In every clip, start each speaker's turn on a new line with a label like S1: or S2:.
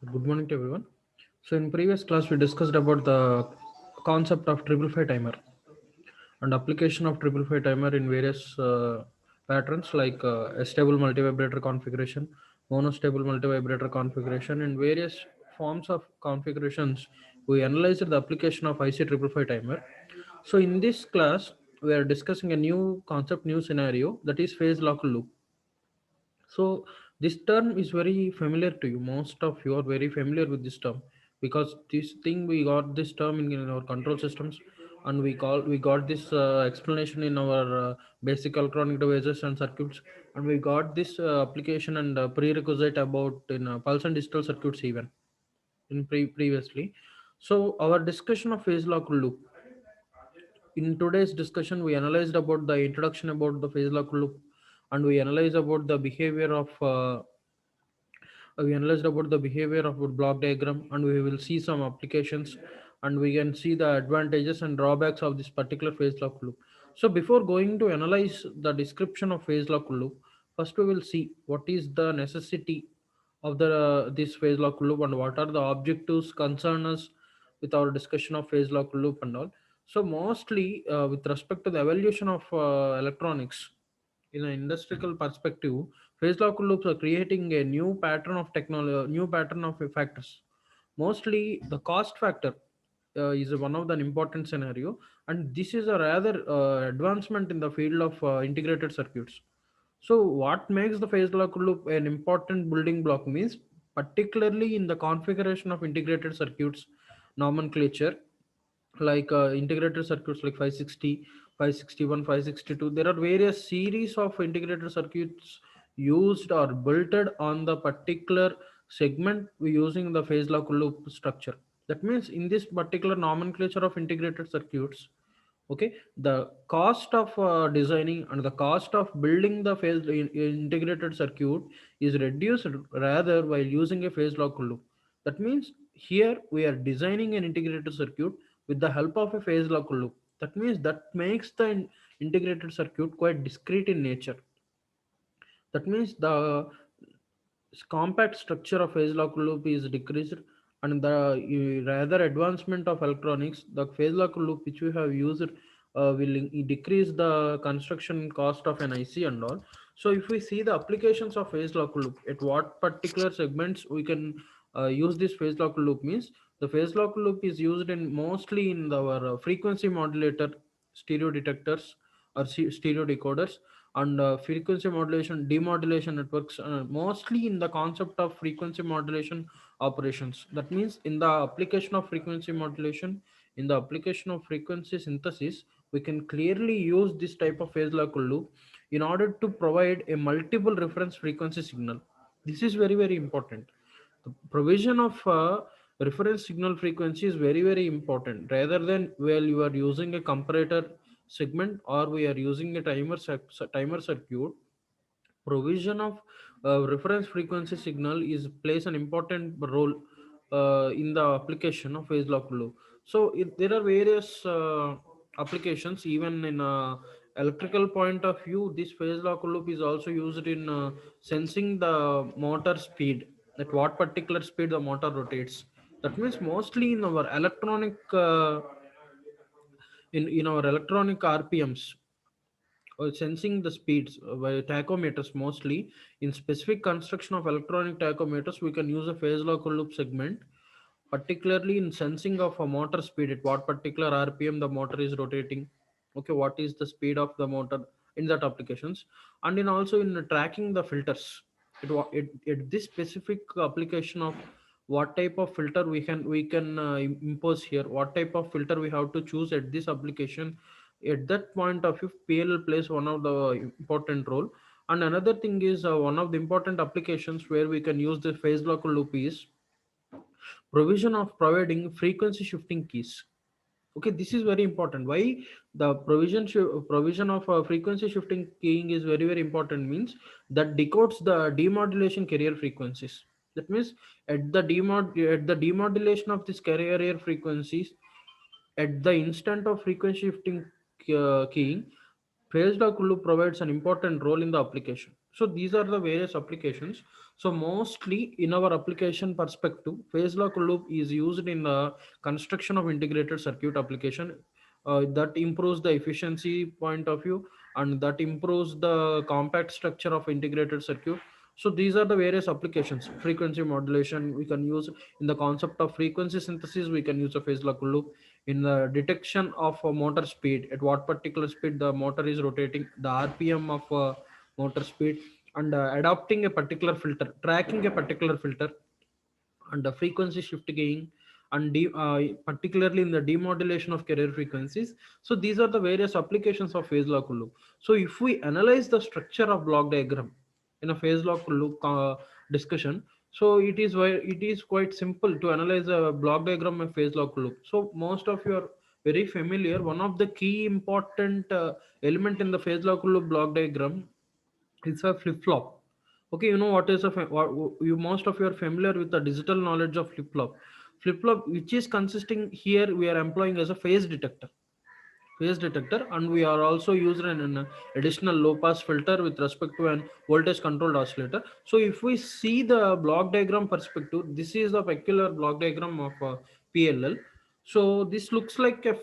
S1: Good morning to everyone. So in previous class we discussed about the concept of triple five timer and application of triple five timer in various patterns like a stable multivibrator configuration, monostable multivibrator configuration, and various forms of configurations. We analyzed the application of IC triple five timer. So in this class we are discussing a new concept, new scenario, that is phase lock loop. So this term is very familiar to you. Most of you are very familiar with this term because this thing we got this term in our control systems, and we got this explanation in our basic electronic devices and circuits, and we got this application and prerequisite about in pulse and digital circuits even in previously. So our discussion of phase lock loop, in today's discussion we analyzed about the introduction about the phase lock loop, and we analyzed about the behavior of we analyzed about the behavior of a block diagram, and we will see some applications, and we can see the advantages and drawbacks of this particular phase lock loop. So before going to analyze the description of phase lock loop, first we will see what is the necessity of the this phase lock loop and what are the objectives concern us with our discussion of phase lock loop and all. So mostly with respect to the evolution of electronics in an industrial perspective, phase lock loops are creating a new pattern of technology, new pattern of factors. Mostly, the cost factor is one of the important scenario, and this is a rather advancement in the field of integrated circuits. So, what makes the phase lock loop an important building block means, particularly in the configuration of integrated circuits nomenclature, like integrated circuits like 560, 561, 562. There are various series of integrated circuits used or built on the particular segment we using the phase lock loop structure. That means in this particular nomenclature of integrated circuits, okay, the cost of designing and the cost of building the integrated circuit is reduced rather while using a phase lock loop. That means here we are designing an integrated circuit with the help of a phase lock loop. That means that makes the integrated circuit quite discrete in nature. That means the compact structure of phase lock loop is decreased, and the rather advancement of electronics, the phase lock loop which we have used will decrease the construction cost of an IC and all. So if we see the applications of phase lock loop, at what particular segments we can use this phase lock loop means, the phase lock loop is used in mostly in our frequency modulator stereo detectors or stereo decoders, and frequency modulation demodulation networks, mostly in the concept of frequency modulation operations. That means in the application of frequency modulation, in the application of frequency synthesis, we can clearly use this type of phase lock loop in order to provide a multiple reference frequency signal. This is very very important. The provision of reference signal frequency is very very important, rather than while you are using a comparator segment or we are using a timer circuit. Provision of reference frequency signal is plays an important role in the application of phase lock loop. So there are various applications even in electrical point of view. This phase lock loop is also used in sensing the motor speed, at what particular speed the motor rotates. That means mostly in our electronic in our electronic RPMs, sensing the speeds by tachometers. Mostly in specific construction of electronic tachometers we can use a phase lock loop segment, particularly in sensing of a motor speed, at what particular RPM the motor is rotating, okay, what is the speed of the motor in that applications. And in also in tracking the filters, it this specific application of what type of filter we can impose here, what type of filter we have to choose at this application. At that point of view, PLL plays one of the important role. And another thing is one of the important applications where we can use the phase lock loop is provision of providing frequency shifting keys. Okay, this is very important. Why the provision of frequency shifting keying is very very important means that decodes the demodulation carrier frequencies. That means at the demodulation of this carrier frequencies, at the instant of frequency shifting keying, phase lock loop provides an important role in the application. So these are the various applications. So mostly in our application perspective, phase lock loop is used in the construction of integrated circuit application, that improves the efficiency point of view, and that improves the compact structure of integrated circuit. So these are the various applications. Frequency modulation we can use in the concept of frequency synthesis. We can use a phase lock loop in the detection of motor speed, at what particular speed the motor is rotating, the RPM of motor speed, and adopting a particular filter, tracking a particular filter, and the frequency shift gain, and particularly in the demodulation of carrier frequencies. So these are the various applications of phase lock loop. So if we analyze the structure of block diagram in a phase lock loop discussion, so it is quite simple to analyze a block diagram of phase lock loop. So most of you are very familiar. One of the key important element in the phase lock loop block diagram, it's a flip flop. Okay, you know what is you most of you are familiar with the digital knowledge of flip flop. Flip flop, which is consisting here, we are employing as a phase detector, and we are also using an additional low pass filter with respect to an voltage controlled oscillator. So if we see the block diagram perspective, this is the peculiar block diagram of PLL. So this looks like a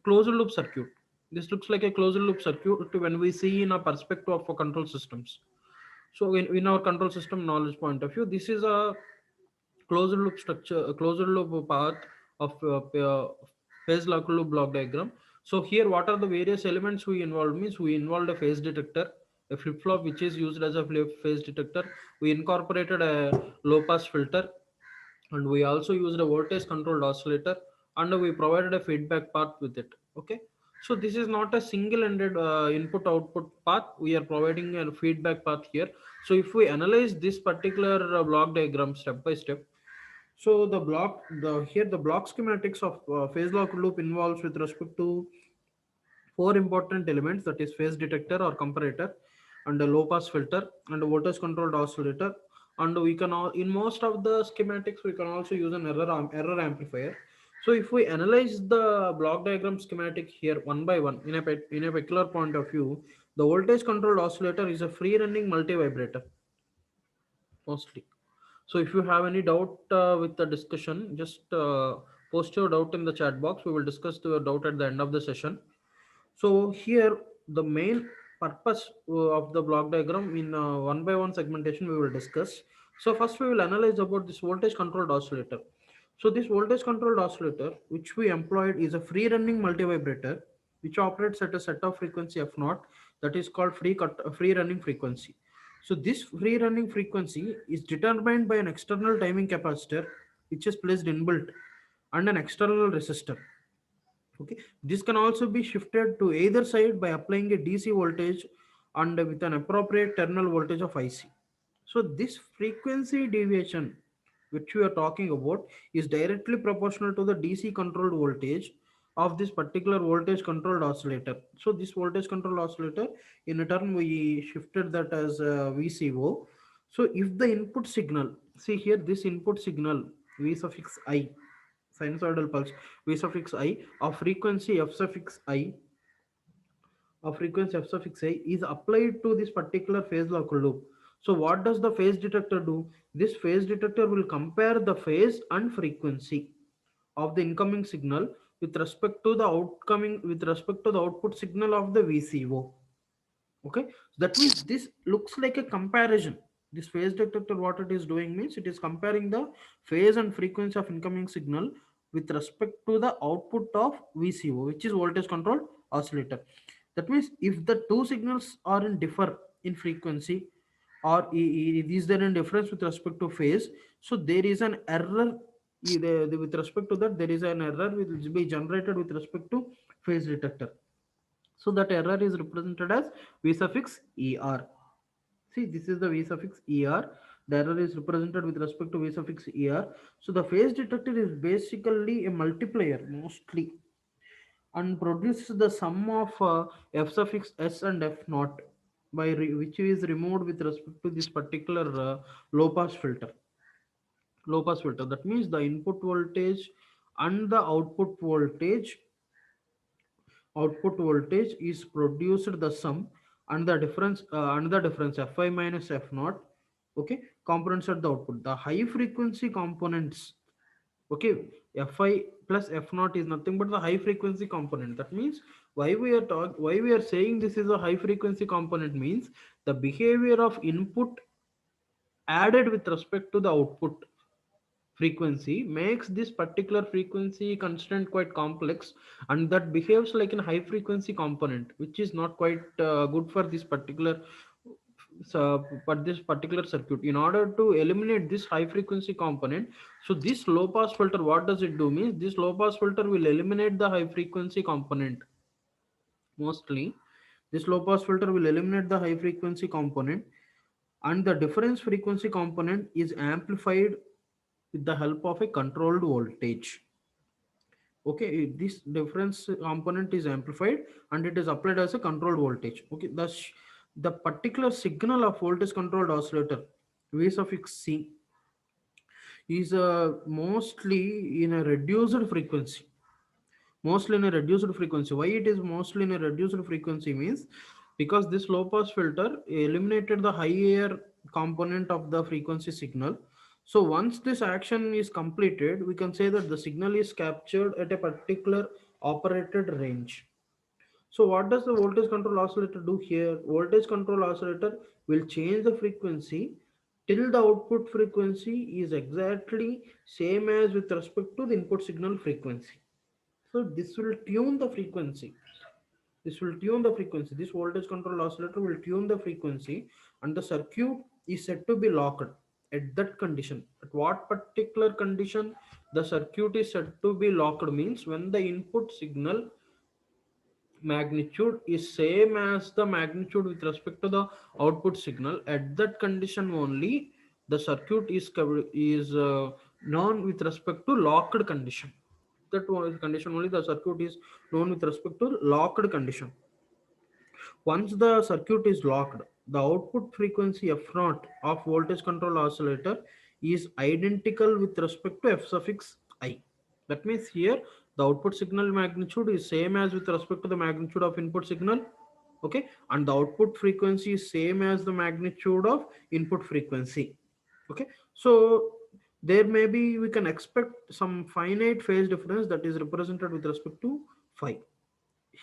S1: closed loop circuit. This looks like a closed loop circuit when we see in a perspective of control systems. So in our control system knowledge point of view, this is a closed loop structure, a closed loop path of phase lock loop block diagram. So here, what are the various elements we involved? Means we involved a phase detector, a flip flop which is used as a phase detector. We incorporated a low pass filter, and we also used a voltage controlled oscillator, and we provided a feedback path with it. Okay, so this is not a single ended input output path. We are providing a feedback path here. So if we analyze this particular block diagram step by step, so the here the block schematics of phase lock loop involves with respect to four important elements, that is phase detector or comparator, and a low pass filter, and a voltage controlled oscillator. And we can all, in most of the schematics we can also use an error amplifier. So if we analyze the block diagram schematic here one by one in in a peculiar point of view, the voltage controlled oscillator is a free running multi vibrator mostly. So if you have any doubt with the discussion, just post your doubt in the chat box. We will discuss the doubt at the end of the session. So here the main purpose of the block diagram in one by one segmentation we will discuss. So first we will analyze about this voltage controlled oscillator. So this voltage controlled oscillator which we employed is a free running multivibrator which operates at a set of frequency f naught, that is called free running frequency. So this free running frequency is determined by an external timing capacitor which is placed inbuilt and an external resistor. Okay, this can also be shifted to either side by applying a DC voltage and with an appropriate terminal voltage of IC. So this frequency deviation which we are talking about is directly proportional to the DC controlled voltage of this particular voltage controlled oscillator. So this voltage controlled oscillator, in turn we shifted that as VCO. So if the input signal, see here this input signal V suffix I, sinusoidal pulse V suffix I of frequency F suffix I, is applied to this particular phase lock loop. So what does the phase detector do? This phase detector will compare the phase and frequency of the incoming signal with respect to the output signal of the VCO. Okay, so that means this looks like a comparison. This phase detector, what it is doing means it is comparing the phase and frequency of incoming signal with respect to the output of VCO, which is voltage controlled oscillator. That means if the two signals are in differ in frequency, or is there a difference with respect to phase, so there is an error. With respect to that, there is an error which will be generated with respect to phase detector. So that error is represented as V suffix ER. See, this is the V suffix ER. The error is represented with respect to V suffix ER. So the phase detector is basically a multiplier mostly, and produces the sum of F suffix S and F naught which is removed with respect to this particular low pass filter. Low pass filter. That means the input voltage and the output voltage is produced the sum, and the difference fi minus f naught, okay, components at the output. The high frequency components, okay, fi plus f naught is nothing but the high frequency component. That means why we are saying this is a high frequency component means the behavior of input added with respect to the output frequency makes this particular frequency constant quite complex, and that behaves like a high frequency component, which is not quite good for this particular circuit. In order to eliminate this high frequency component, so this low pass filter, what does it do means this low pass filter will eliminate the high frequency component mostly. This low pass filter will eliminate the high frequency component, and the difference frequency component is amplified with the help of a controlled voltage. Okay, this difference component is amplified and it is applied as a controlled voltage. Okay, the particular signal of voltage controlled oscillator v suffix c is mostly in a reduced frequency. Mostly in a reduced frequency. Why it is mostly in a reduced frequency means because this low pass filter eliminated the higher component of the frequency signal. So once this action is completed, we can say that the signal is captured at a particular operated range. So what does the voltage control oscillator do here? Voltage control oscillator will change the frequency till the output frequency is exactly same as with respect to the input signal frequency. So this will tune the frequency. This will tune the frequency. This voltage control oscillator will tune the frequency, and the circuit is said to be locked at that condition. At what particular condition the circuit is said to be locked means when the input signal magnitude is same as the magnitude with respect to the output signal. At that condition only the circuit is known with respect to locked condition. That was condition only the circuit is known with respect to locked condition. Once the circuit is locked, the output frequency f naught of voltage control oscillator is identical with respect to f suffix I. That means here the output signal magnitude is same as with respect to the magnitude of input signal. Okay, and the output frequency is same as the magnitude of input frequency. Okay, so there may be, we can expect some finite phase difference that is represented with respect to phi.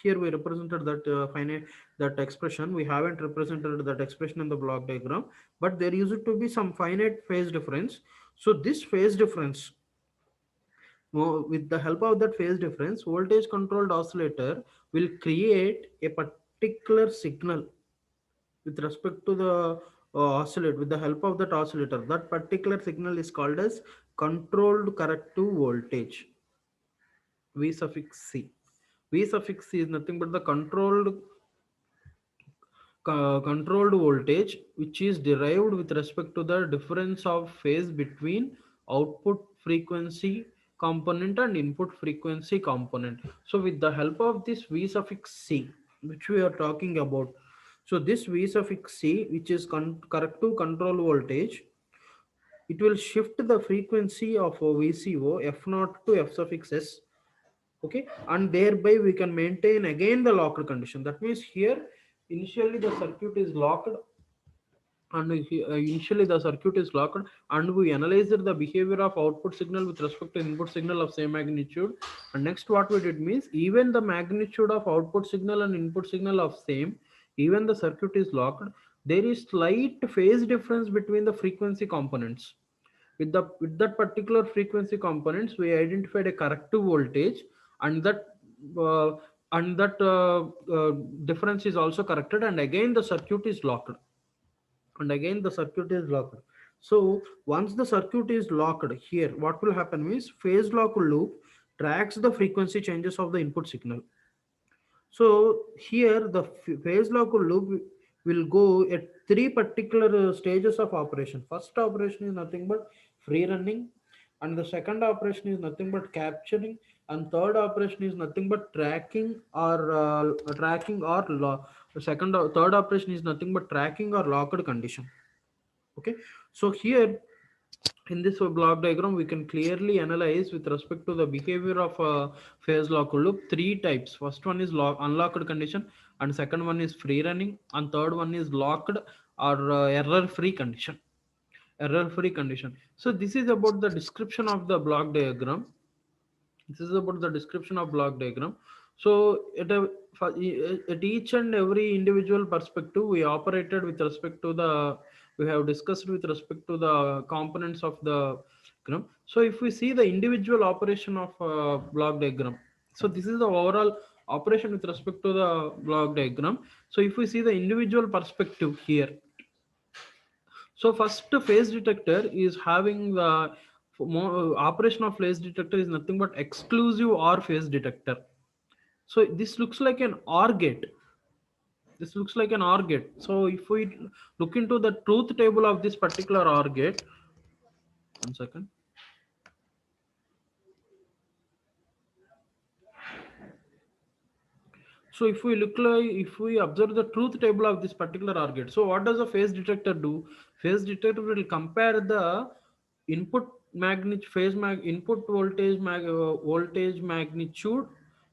S1: Here we represented that finite, that expression. We haven't represented that expression in the block diagram, but there used to be some finite phase difference. So this phase difference, with the help of that phase difference, voltage controlled oscillator will create a particular signal with respect to the oscillator. With the help of that oscillator, that particular signal is called as controlled corrective voltage, v suffix c. V suffix c is nothing but the controlled voltage which is derived with respect to the difference of phase between output frequency component and input frequency component. So with the help of this v suffix c which we are talking about, so this v suffix c which is corrective control voltage, it will shift the frequency of vco f naught to f suffix s. Okay, and thereby we can maintain again the locked condition. That means here initially the circuit is locked, and initially the circuit is locked, and we analyzed the behavior of output signal with respect to input signal of same magnitude. And next what we did means even the magnitude of output signal and input signal of same, even the circuit is locked, there is slight phase difference between the frequency components. With that particular frequency components we identified a corrective voltage, and that uh, difference is also corrected, and again the circuit is locked, and again the circuit is locked. So once the circuit is locked, here what will happen is phase lock loop tracks the frequency changes of the input signal. So here the phase lock loop will go at three particular stages of operation. First operation is nothing but free running, and the second operation is nothing but capturing, and third operation is nothing but tracking or third operation is nothing but tracking or locked condition. Okay, so here in this block diagram we can clearly analyze with respect to the behavior of a phase lock loop three types. First one is unlocked condition, and second one is free running, and third one is locked or error free condition. error free condition. So this is about the description of the block diagram. This is about the description of block diagram. So at each and every individual perspective, we operated with respect to the, we have discussed with respect to the components of the diagram. So if we see the individual operation of block diagram, so this is the overall operation with respect to the block diagram. So if we see the individual perspective here, so first phase detector is having the operation of phase detector is nothing but exclusive OR phase detector. So this looks like an OR gate. This looks like an OR gate. So if we look into the truth table of this particular OR gate, one second. So if we look like, if we observe the truth table of this particular OR gate, so what does a phase detector do? Phase detector will compare the input input voltage voltage magnitude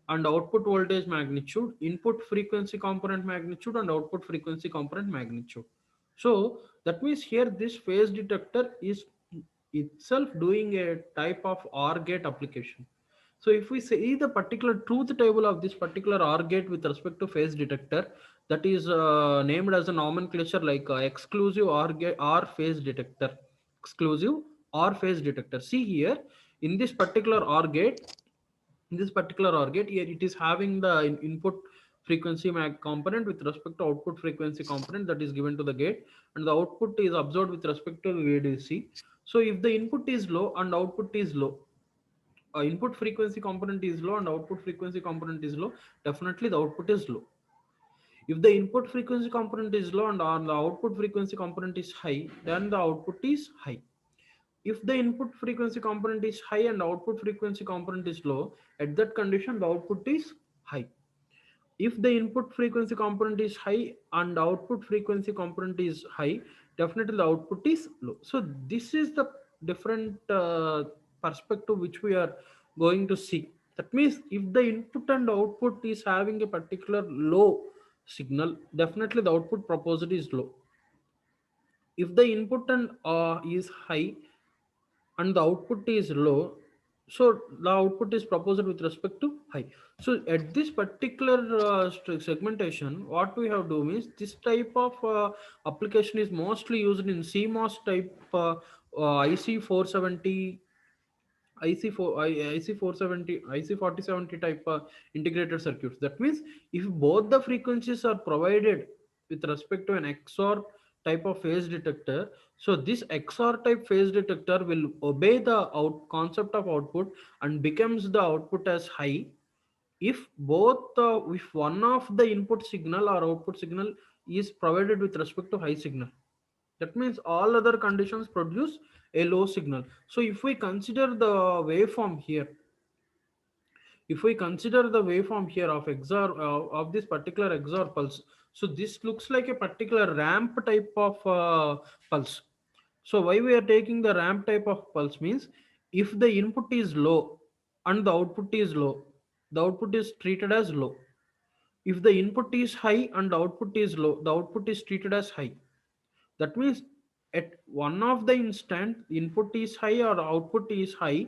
S1: and output voltage magnitude, input frequency component magnitude and output frequency component magnitude. So that means here this phase detector is itself doing a type of OR gate application. So if we see the particular truth table of this particular OR gate with respect to phase detector, that is named as a nomenclature like exclusive OR gate or phase detector. Exclusive OR phase detector. See here, in this particular OR gate, in this particular OR gate, here it is having the input frequency mag component with respect to output frequency component that is given to the gate, and the output is observed with respect to the VDC. So if the input is low and output is low, input frequency component is low and output frequency component is low, definitely the output is low. If the input frequency component is low and the output frequency component is high, then the output is high. If the input frequency component is high and output frequency component is low, at that condition the output is high. If the input frequency component is high and output frequency component is high, definitely the output is low. So this is the different perspective which we are going to see. That means if the input and output is having a particular low signal, definitely the output proposed is low. If the input and is high and the output is low, so the output is proposed with respect to high. So at this particular segmentation, what we have do is this type of application is mostly used in CMOS type IC 470, IC 470, IC 4070 type integrated circuits. That means if both the frequencies are provided with respect to an XOR type of phase detector, so this XOR type phase detector will obey the concept of output and becomes the output as high if both if one of the input signal or output signal is provided with respect to high signal. That means all other conditions produce a low signal. So if we consider the waveform here, if we consider the waveform here of XOR of this particular XOR pulse, so this looks like a particular ramp type of pulse. So why we are taking the ramp type of pulse means if the input is low and the output is low, the output is treated as low. If the input is high and the output is low, the output is treated as high. That means at one of the instant input is high or output is high,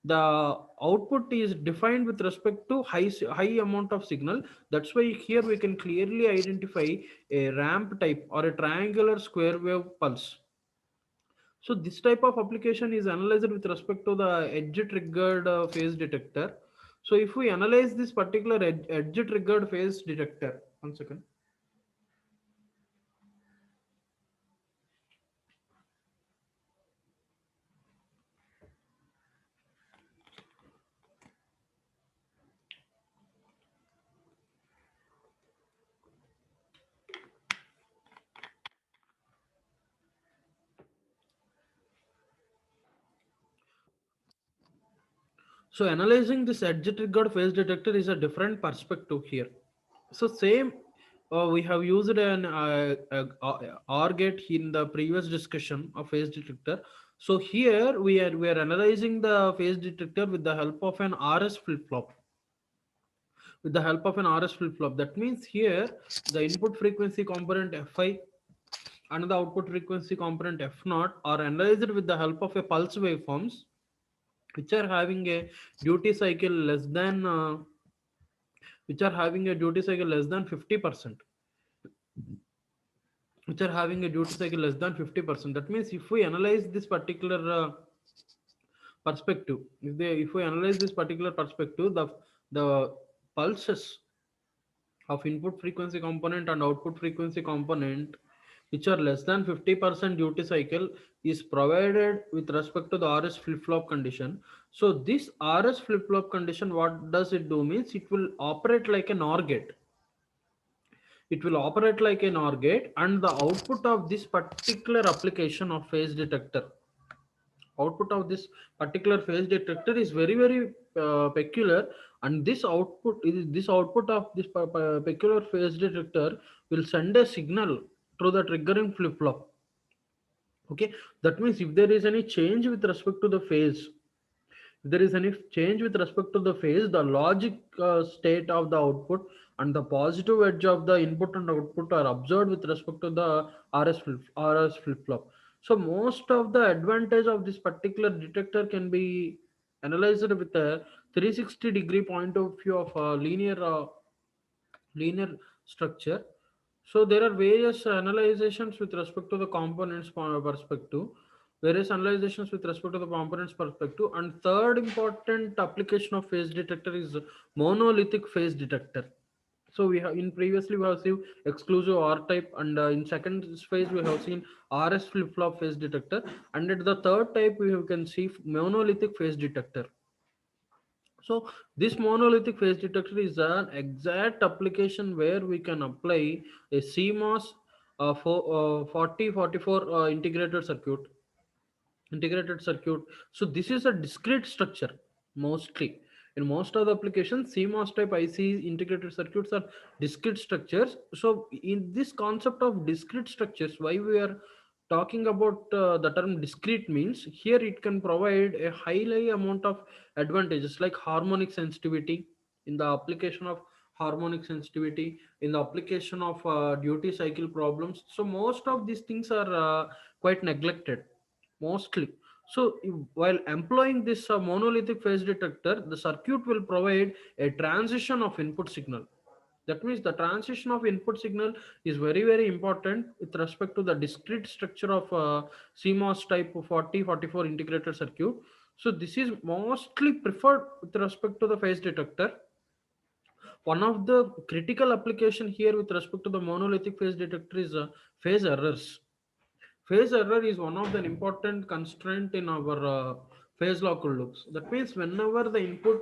S1: the output is defined with respect to high amount of signal. That's why here we can clearly identify a ramp type or a triangular square wave pulse. So this type of application is analyzed with respect to the edge triggered phase detector. So if we analyze this particular edge triggered phase detector, one second. So analyzing this edge triggered phase detector is a different perspective here. So same, we have used an OR gate in the previous discussion of phase detector. So here we are analyzing the phase detector with the help of an RS flip flop. With the help of an RS flip flop. That means here the input frequency component Fi and the output frequency component f naught are analyzed with the help of a pulse waveforms which are having a duty cycle less than 50%, which are having a duty cycle less than 50%. That means if we analyze this particular perspective, if we analyze this particular perspective, the pulses of input frequency component and output frequency component which are less than 50% duty cycle is provided with respect to the RS flip-flop condition. So this RS flip-flop condition, what does it do means it will operate like an OR gate. It will operate like an OR gate, and the output of this particular application of phase detector, output of this particular phase detector is very peculiar, and this output of this peculiar phase detector will send a signal through the triggering flip flop. Okay, that means if there is any change with respect to the phase, if there is any change with respect to the phase, the logic state of the output and the positive edge of the input and output are observed with respect to the RS flip flop. So most of the advantage of this particular detector can be analyzed with a 360-degree point of view of linear structure. So there are various analyzations with respect to the components perspective, various analyzations with respect to the components perspective, and third important application of phase detector is monolithic phase detector. So we have in previously we have seen exclusive R type, and in second phase we have seen RS flip flop phase detector, and at the third type can see monolithic phase detector. So this monolithic phase detector is an exact application where we can apply a CMOS 4044 integrated circuit. So this is a discrete structure mostly. In most of the applications, CMOS type IC integrated circuits are discrete structures. So in this concept of discrete structures, why we are talking about the term discrete means here it can provide a highly amount of advantages like harmonic sensitivity in the application of harmonic sensitivity in the application of duty cycle problems. So most of these things are quite neglected mostly. So while employing this monolithic phase detector, the circuit will provide a transition of input signal. That means the transition of input signal is very important with respect to the discrete structure of CMOS type 4044 integrated circuit. So this is mostly preferred with respect to the phase detector. One of the critical application here with respect to the monolithic phase detector is phase errors. Phase error is one of the important constraint in our phase locked loops. That means whenever the input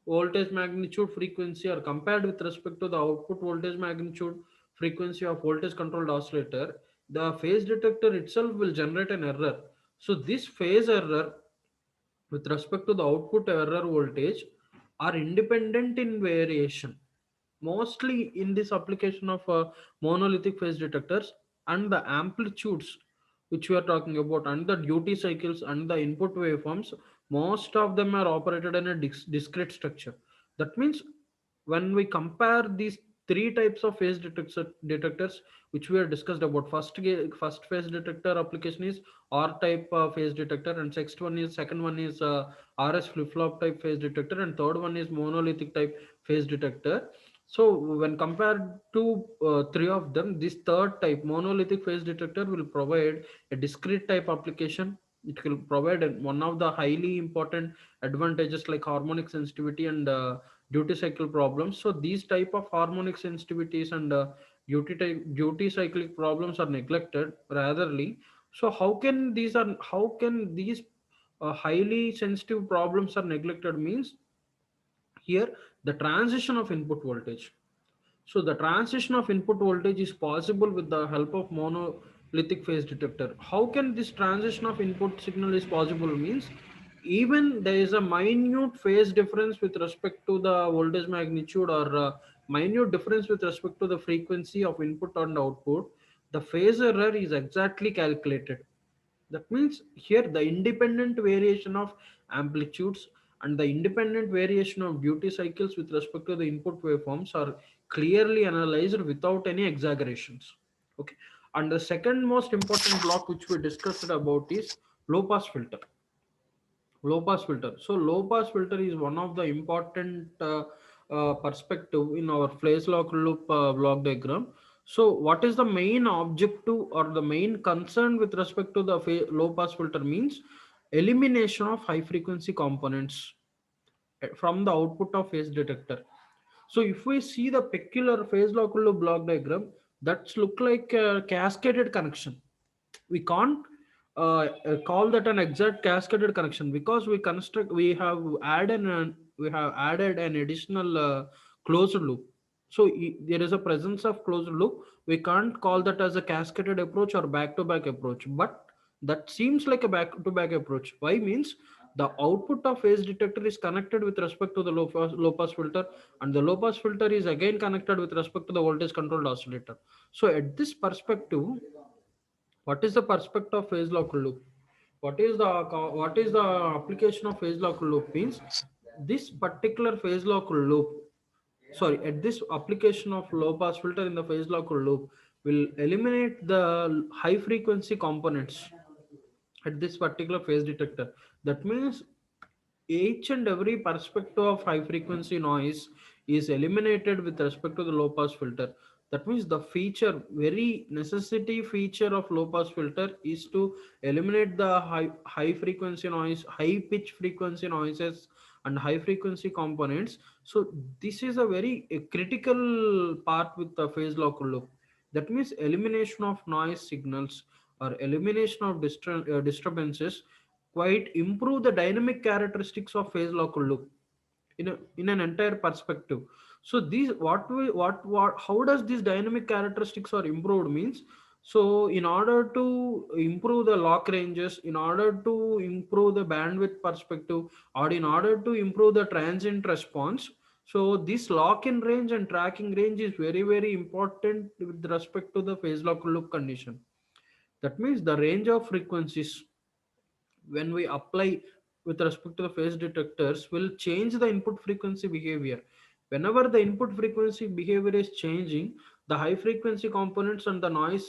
S1: voltage magnitude frequency are compared with respect to the output voltage magnitude frequency of voltage controlled oscillator, the phase detector itself will generate an error. So this phase error with respect to the output error voltage are independent in variation, mostly in this application of monolithic phase detectors, and the amplitudes which we are talking about and the duty cycles and the input waveforms, most of them are operated in a discrete structure. That means when we compare these three types of detectors which we have discussed about, first phase detector application is R type phase detector, and second one is RS flip flop type phase detector, and third one is monolithic type phase detector. So when compared to three of them, this third type monolithic phase detector will provide a discrete type application. It will provide one of the highly important advantages like harmonic sensitivity and duty cycle problems. So these type of harmonic sensitivities and duty cyclic problems are neglected ratherly. So how can these highly sensitive problems are neglected means here the transition of input voltage. So the transition of input voltage is possible with the help of monolithic phase detector. How can this transition of input signal is possible means even there is a minute phase difference with respect to the voltage magnitude or minute difference with respect to the frequency of input and output, the phase error is exactly calculated. That means here the independent variation of amplitudes and the independent variation of duty cycles with respect to the input waveforms are clearly analyzed without any exaggerations. Okay. And the second most important block which we discussed about is low pass filter. Low pass filter. So low pass filter is one of the important perspective in our phase lock loop block diagram. So what is the main objective or the main concern with respect to the low pass filter means elimination of high frequency components from the output of phase detector. So if we see the peculiar phase lock loop block diagram, that's look like a cascaded connection. We can't call that an exact cascaded connection because we have added an additional closed loop. So there is a presence of closed loop. We can't call that as a cascaded approach or back to back approach, but that seems like a back to back approach. Why means the output of phase detector is connected with respect to the low pass filter, and the low pass filter is again connected with respect to the voltage controlled oscillator. So at this perspective, what is the perspective of phase lock loop? What is the application of phase lock loop means this particular phase lock loop, sorry, at this application of low pass filter in the phase lock loop will eliminate the high frequency components at this particular phase detector. That means each and every perspective of high frequency noise is eliminated with respect to the low pass filter. That means the feature, very necessity feature of low pass filter is to eliminate the high frequency noise, high pitch frequency noises and high frequency components. So this is a very critical part with the phase lock loop. That means elimination of noise signals or elimination of disturbances quite improve the dynamic characteristics of phase local loop in an entire perspective. So these what how does these dynamic characteristics are improved means, so in order to improve the lock ranges, in order to improve the bandwidth perspective, or in order to improve the transient response, so this lock in range and tracking range is very very important with respect to the phase lock loop condition. That means the range of frequencies when we apply with respect to the phase detectors will change the input frequency behavior. Whenever the input frequency behavior is changing, the high frequency components and the noise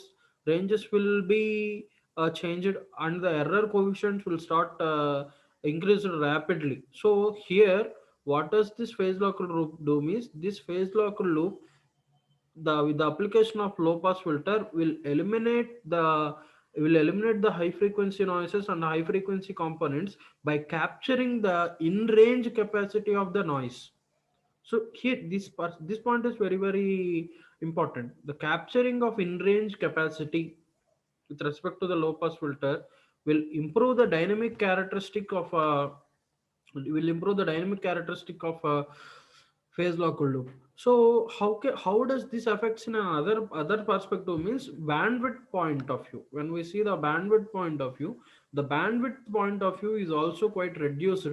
S1: ranges will be changed, and the error coefficients will start increase rapidly. So here what does this phase lock loop do means, this phase lock loop, the with the application of low pass filter will eliminate the high frequency noises and high frequency components by capturing the in range capacity of the noise. So here this point is very very important. The capturing of in range capacity with respect to the low pass filter will improve the dynamic characteristic of phase lock loop. So how does this affects in another other perspective means bandwidth point of view. When we see the bandwidth point of view, the bandwidth point of view is also quite reduced.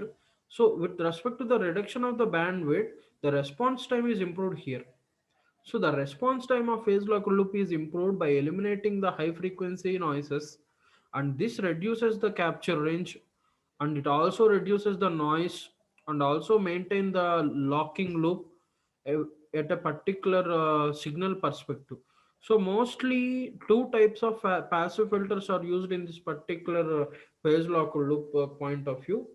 S1: So with respect to the reduction of the bandwidth, the response time is improved here. So the response time of phase lock loop is improved by eliminating the high frequency noises, and this reduces the capture range, and it also reduces the noise and also maintain the locking loop uh, at a particular signal perspective. So mostly two types of passive filters are used in this particular phase lock loop point of view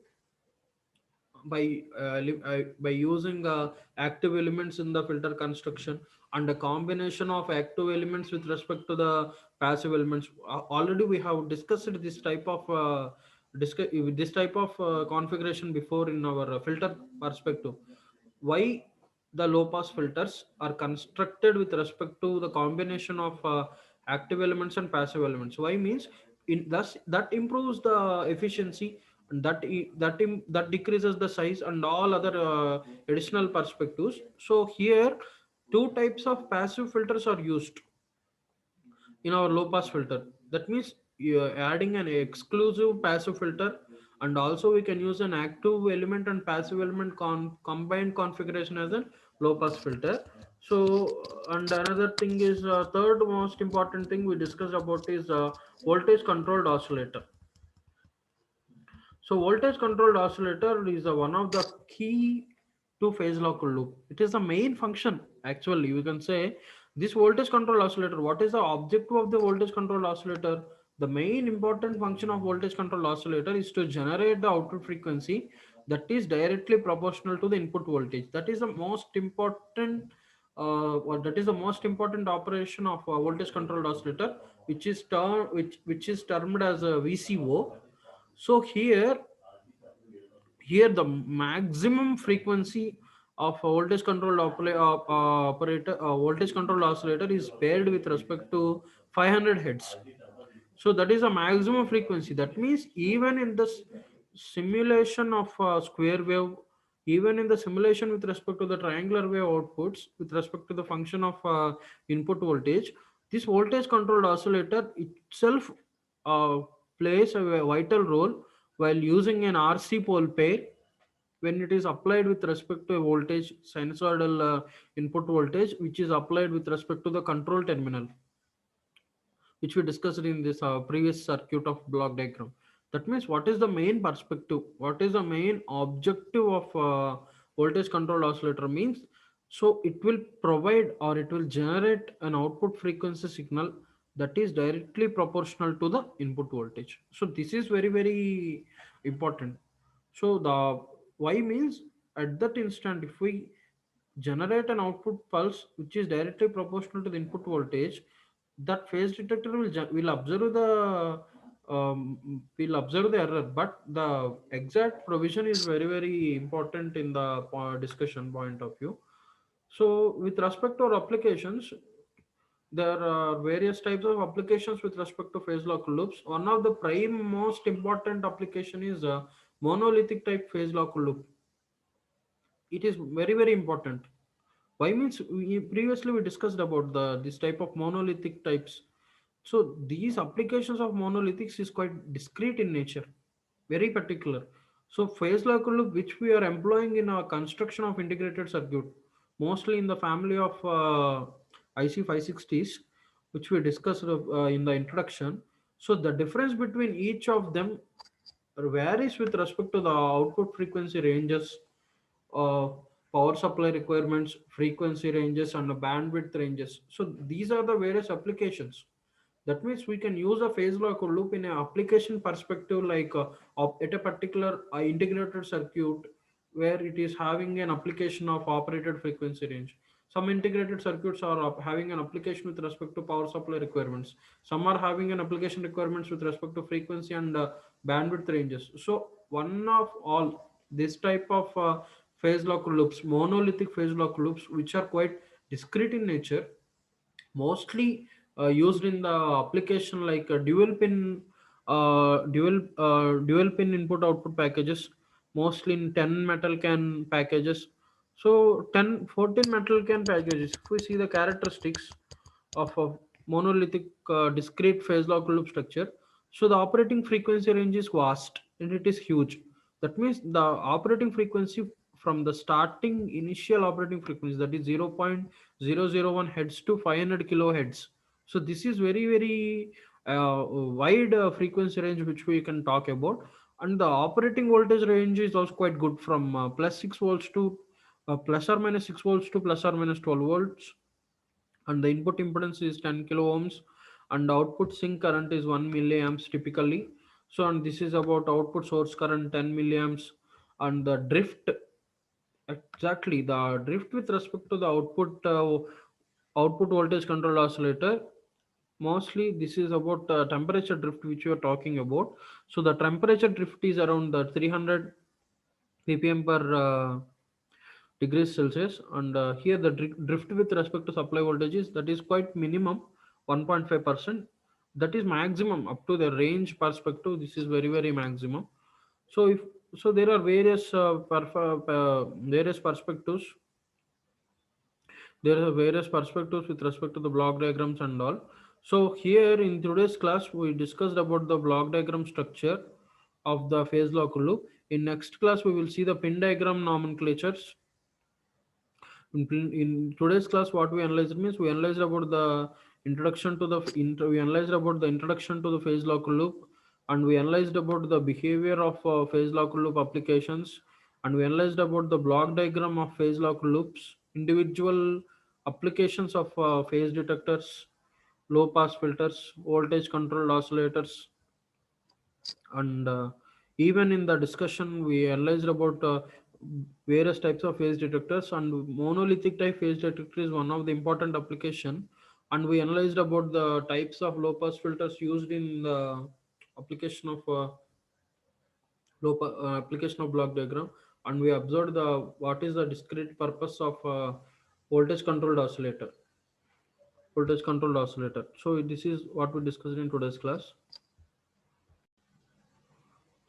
S1: by using active elements in the filter construction and a combination of active elements with respect to the passive elements. Already we have discussed this type of configuration before in our filter perspective. Why the low pass filters are constructed with respect to the combination of active elements and passive elements. Why means in thus that improves the efficiency, and that decreases the size and all other additional perspectives. So here two types of passive filters are used in our low pass filter. That means you're adding an exclusive passive filter, and also we can use an active element and passive element combined configuration as a low pass filter. So and another thing is third most important thing we discussed about is voltage controlled oscillator. So voltage controlled oscillator is one of the key to phase lock loop. It is the main function actually, we can say. This voltage control oscillator, what is the objective of the voltage control oscillator? The main important function of voltage control oscillator is to generate the output frequency that is directly proportional to the input voltage. That is the most important or that is the most important operation of a voltage controlled oscillator, which is termed as a VCO. So here the maximum frequency of a voltage controlled operator voltage controlled oscillator is paired with respect to 500 hertz. So that is a maximum frequency. That means even in the simulation of square wave, even in the simulation with respect to the triangular wave outputs with respect to the function of input voltage, this voltage controlled oscillator itself uh, plays a vital role while using an RC pole pair when it is applied with respect to a voltage sinusoidal input voltage which is applied with respect to the control terminal, which we discussed in this previous circuit of block diagram. That means what is the main perspective, what is the main objective of voltage control oscillator means, so it will provide or it will generate an output frequency signal that is directly proportional to the input voltage. So this is very very important. So the why means, at that instant if we generate an output pulse which is directly proportional to the input voltage, that phase detector will observe the error, but the exact provision is very very important in the discussion point of view. So with respect to our applications, there are various types of applications with respect to phase lock loops. One of the prime most important application is monolithic type phase lock loop. It is very very important. Why means, previously we discussed about the this type of monolithic types. So these applications of monolithics is quite discrete in nature, very particular. So phase lock loop which we are employing in our construction of integrated circuit, mostly in the family of IC 560s, which we discussed in the introduction. So the difference between each of them varies with respect to the output frequency ranges, uh, power supply requirements, frequency ranges, and the bandwidth ranges. So these are the various applications. That means we can use a phase lock loop in an application perspective, like at a particular integrated circuit where it is having an application of operated frequency range. Some integrated circuits are having an application with respect to power supply requirements. Some are having an application requirements with respect to frequency and bandwidth ranges. So one of all this type of phase lock loops, monolithic phase lock loops, which are quite discrete in nature, mostly used in the application like dual pin input output packages, mostly in 10 metal can packages. So 10 14 metal can packages, if we see the characteristics of a monolithic discrete phase lock loop structure, so the operating frequency range is vast and it is huge. That means the operating frequency from the starting initial operating frequency, that is 0.001 hertz to 500 kilohertz. So this is very very wide frequency range which we can talk about. And the operating voltage range is also quite good, from plus 6 volts to plus or minus 6 volts to plus or minus 12 volts. And the input impedance is 10 kilo ohms, and output sink current is 1 milliamps typically. So and this is about output source current 10 milliamps. And the drift, exactly the drift with respect to the output voltage control oscillator, mostly this is about temperature drift which we are talking about. So the temperature drift is around 300 ppm per degrees Celsius, and here the drift with respect to supply voltages, that is quite minimum, 1.5%. That is maximum up to the range perspective. This is very very maximum. So if so, there are various perspectives. There are various perspectives with respect to the block diagrams and all. So here in today's class, we discussed about the block diagram structure of the phase lock loop. In next class, we will see the pin diagram nomenclatures. In today's class, what we analyzed means, we analyzed about the introduction to the we analyzed about the introduction to the phase lock loop, and we analyzed about the behavior of phase lock loop applications, and we analyzed about the block diagram of phase lock loops, individual applications of phase detectors, low pass filters, voltage controlled oscillators, and even in the discussion we analyzed about various types of phase detectors, and monolithic type phase detector is one of the important application. And we analyzed about the types of low pass filters used in the application of application of block diagram, and we observed the what is the discrete purpose of voltage controlled oscillator So this is what we discussed in today's class.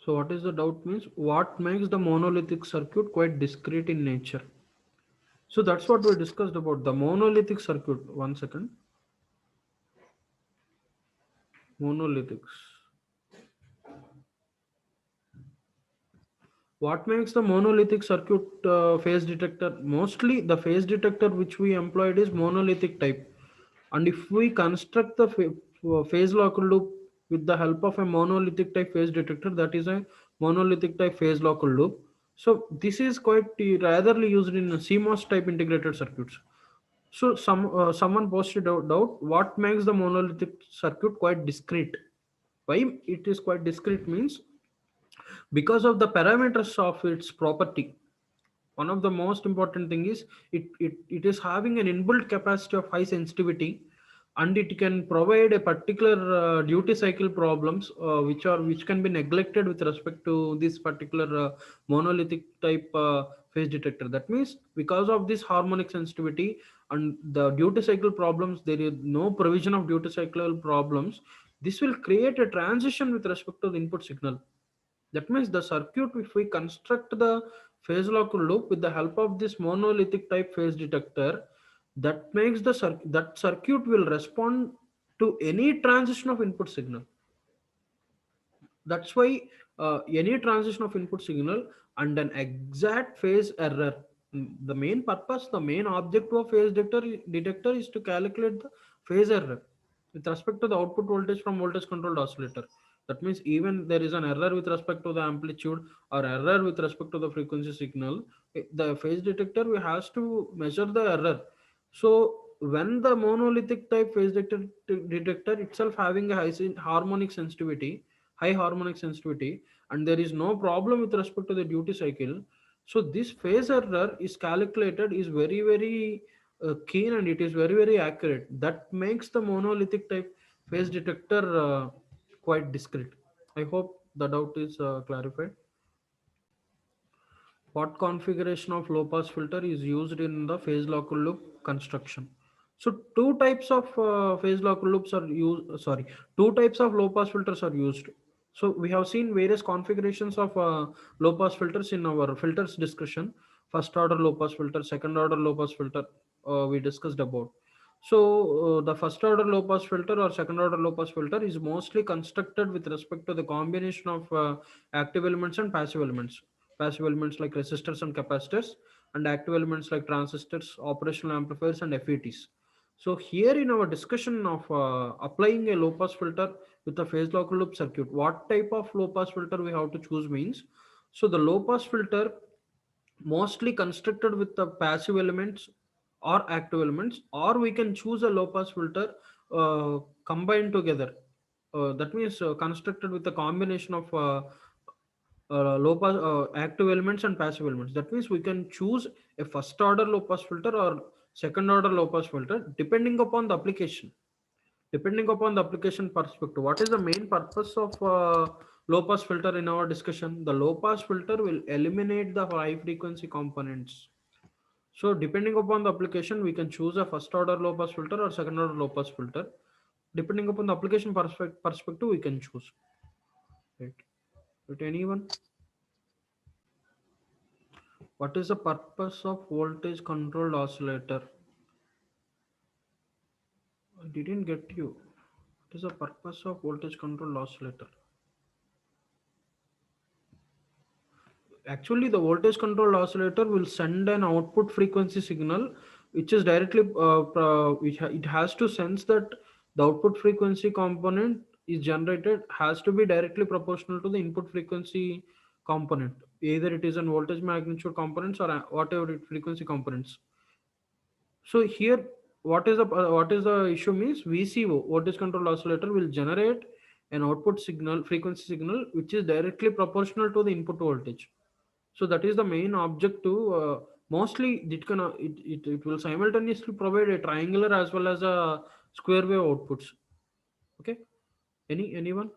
S1: So what is the doubt means what makes the monolithic circuit quite discrete in nature. So that's what we discussed about the monolithic circuit. One second. Monolithics. What makes the monolithic circuit phase detector? Mostly the phase detector which we employed is monolithic type. And if we construct the phase lock loop with the help of a monolithic type phase detector, that is a monolithic type phase lock loop. So this is quite ratherly used in CMOS type integrated circuits. So someone posted doubt what makes the monolithic circuit quite discrete. Why it is quite discrete means because of the parameters of its property. One of the most important thing is it is having an inbuilt capacity of high sensitivity, and it can provide a particular duty cycle problems which can be neglected with respect to this particular monolithic type phase detector. That means because of this harmonic sensitivity and the duty cycle problems, there is no provision of duty cycle problems. This will create a transition with respect to the input signal. That means the circuit, if we construct the phase lock loop with the help of this monolithic type phase detector, that makes the that circuit will respond to any transition of input signal. That's why any transition of input signal and an exact phase error. The main purpose, the main object of phase detector is to calculate the phase error with respect to the output voltage from voltage controlled oscillator. That means even there is an error with respect to the amplitude or error with respect to the frequency signal, the phase detector we has to measure the error. So when the monolithic type phase detector itself having a harmonic sensitivity, high harmonic sensitivity, and there is no problem with respect to the duty cycle, so this phase error is calculated is very keen, and it is very accurate. That makes the monolithic type phase detector quite discrete. I hope the doubt is clarified. What configuration of low pass filter is used in the phase lock loop construction? So two types of phase lock loops are used, sorry, two types of low pass filters are used. So we have seen various configurations of low pass filters in our filters discussion. First order low pass filter, second order low pass filter, we discussed about. So the first order low pass filter or second order low pass filter is mostly constructed with respect to the combination of active elements and passive elements like resistors and capacitors, and active elements like transistors, operational amplifiers, and FETs. So here in our discussion of applying a low pass filter with a phase lock loop circuit, what type of low pass filter we have to choose means, so the low pass filter mostly constructed with the passive elements or active elements, or we can choose a low pass filter combined together. That means constructed with a combination of low pass active elements and passive elements. That means we can choose a first order low pass filter or second order low pass filter depending upon the application. Depending upon the application perspective, what is the main purpose of low pass filter in our discussion? The low pass filter will eliminate the high frequency components. So depending upon the application, we can choose a first order low pass filter or second order low pass filter. Depending upon the application perspective, we can choose. Right. Right. Anyone? What is the purpose of voltage controlled oscillator? I didn't get you. What is the purpose of voltage controlled oscillator? Actually, the voltage controlled oscillator will send an output frequency signal, which is directly, it has to sense that the output frequency component is generated has to be directly proportional to the input frequency component. Either it is an voltage magnitude components or whatever frequency components. So here, what is the issue means VCO, voltage control oscillator, will generate an output signal, frequency signal, which is directly proportional to the input voltage. So that is the main objective. Mostly it will simultaneously provide a triangular as well as a square wave outputs. Okay, anyone?